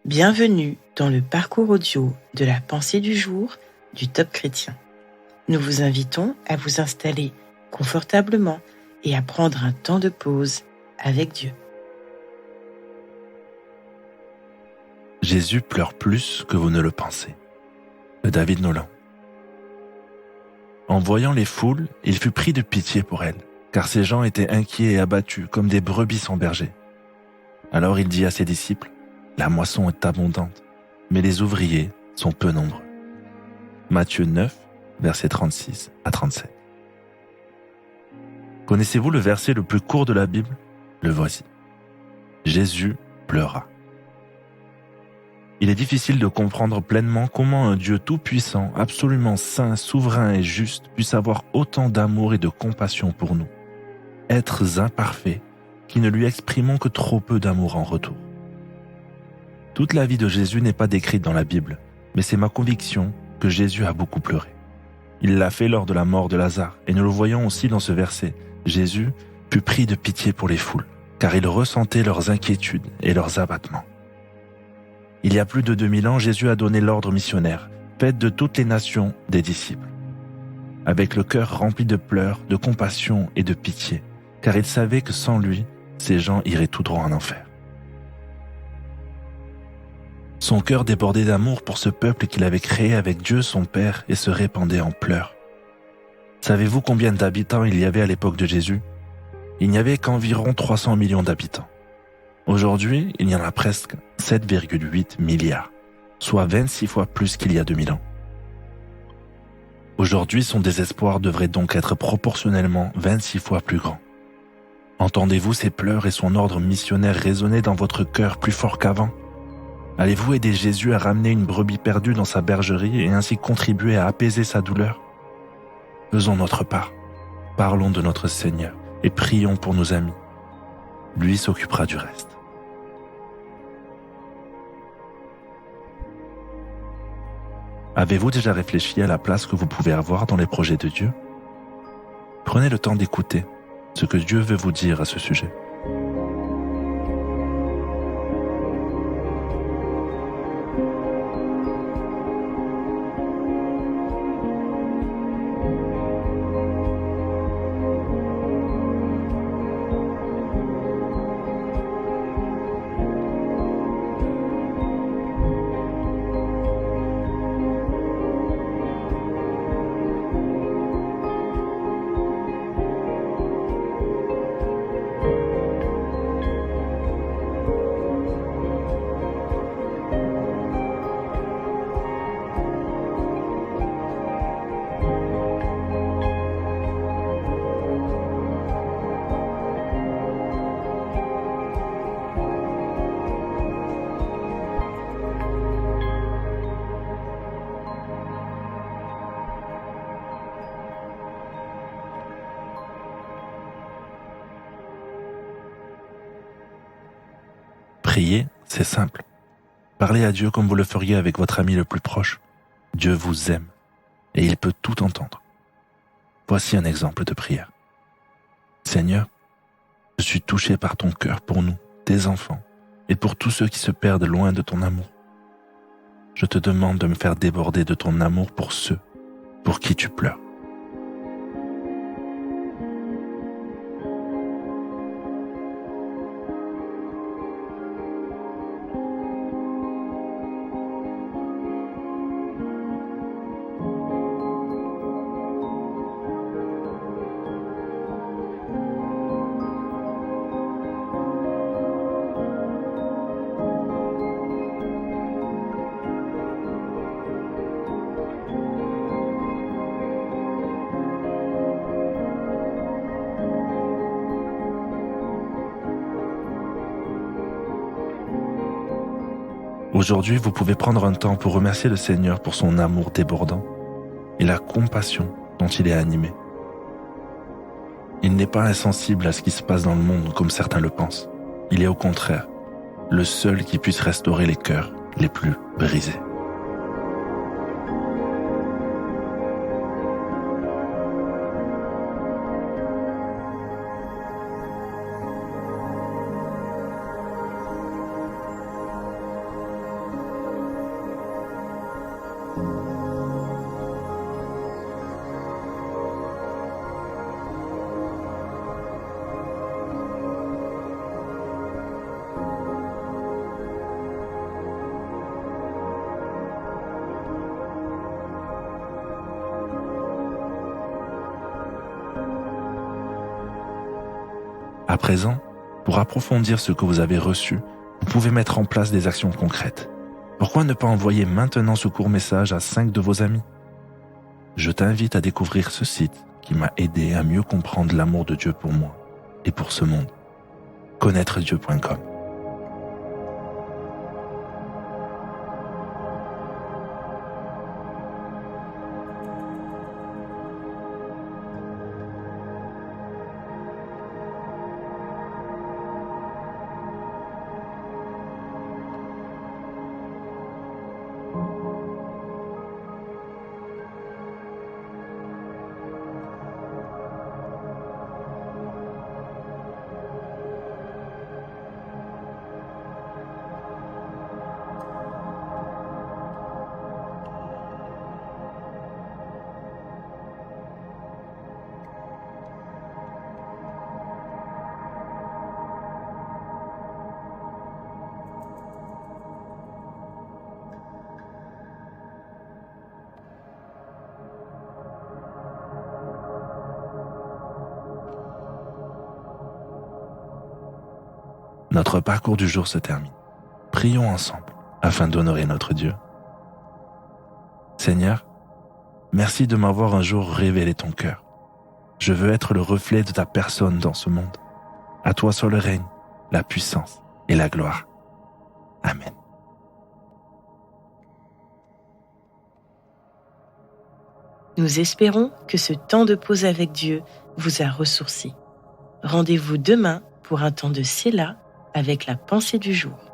Bienvenue dans le parcours audio de la pensée du jour du Top Chrétien. Nous vous invitons à vous installer confortablement et à prendre un temps de pause avec Dieu. Jésus pleure plus que vous ne le pensez. De David Nolan. En voyant les foules, il fut pris de pitié pour elles, car ces gens étaient inquiets et abattus comme des brebis sans berger. Alors il dit à ses disciples, « La moisson est abondante, mais les ouvriers sont peu nombreux. » Matthieu 9, versets 36 à 37. Connaissez-vous le verset le plus court de la Bible ? Le voici. Jésus pleura. Il est difficile de comprendre pleinement comment un Dieu tout-puissant, absolument saint, souverain et juste puisse avoir autant d'amour et de compassion pour nous. Êtres imparfaits qui ne lui exprimons que trop peu d'amour en retour. Toute la vie de Jésus n'est pas décrite dans la Bible, mais c'est ma conviction que Jésus a beaucoup pleuré. Il l'a fait lors de la mort de Lazare, et nous le voyons aussi dans ce verset. Jésus fut pris de pitié pour les foules, car il ressentait leurs inquiétudes et leurs abattements. Il y a plus de 2000 ans, Jésus a donné l'ordre missionnaire, faites de toutes les nations des disciples. Avec le cœur rempli de pleurs, de compassion et de pitié, car il savait que sans lui, ces gens iraient tout droit en enfer. Son cœur débordait d'amour pour ce peuple qu'il avait créé avec Dieu son Père et se répandait en pleurs. Savez-vous combien d'habitants il y avait à l'époque de Jésus ? Il n'y avait qu'environ 300 millions d'habitants. Aujourd'hui, il y en a presque 7,8 milliards, soit 26 fois plus qu'il y a 2000 ans. Aujourd'hui, son désespoir devrait donc être proportionnellement 26 fois plus grand. Entendez-vous ses pleurs et son ordre missionnaire résonner dans votre cœur plus fort qu'avant ? Allez-vous aider Jésus à ramener une brebis perdue dans sa bergerie et ainsi contribuer à apaiser sa douleur ? Faisons notre part, parlons de notre Seigneur et prions pour nos amis. Lui s'occupera du reste. Avez-vous déjà réfléchi à la place que vous pouvez avoir dans les projets de Dieu ? Prenez le temps d'écouter ce que Dieu veut vous dire à ce sujet. Prier, c'est simple. Parlez à Dieu comme vous le feriez avec votre ami le plus proche. Dieu vous aime et il peut tout entendre. Voici un exemple de prière. Seigneur, je suis touché par ton cœur pour nous, tes enfants, et pour tous ceux qui se perdent loin de ton amour. Je te demande de me faire déborder de ton amour pour ceux pour qui tu pleures. Aujourd'hui, vous pouvez prendre un temps pour remercier le Seigneur pour son amour débordant et la compassion dont il est animé. Il n'est pas insensible à ce qui se passe dans le monde comme certains le pensent. Il est au contraire le seul qui puisse restaurer les cœurs les plus brisés. À présent, pour approfondir ce que vous avez reçu, vous pouvez mettre en place des actions concrètes. Pourquoi ne pas envoyer maintenant ce court message à 5 de vos amis? Je t'invite à découvrir ce site qui m'a aidé à mieux comprendre l'amour de Dieu pour moi et pour ce monde. connaîtredieu.com. Notre parcours du jour se termine. Prions ensemble afin d'honorer notre Dieu. Seigneur, merci de m'avoir un jour révélé ton cœur. Je veux être le reflet de ta personne dans ce monde. À toi soit le règne, la puissance et la gloire. Amen. Nous espérons que ce temps de pause avec Dieu vous a ressourci. Rendez-vous demain pour un temps de Séla avec la pensée du jour.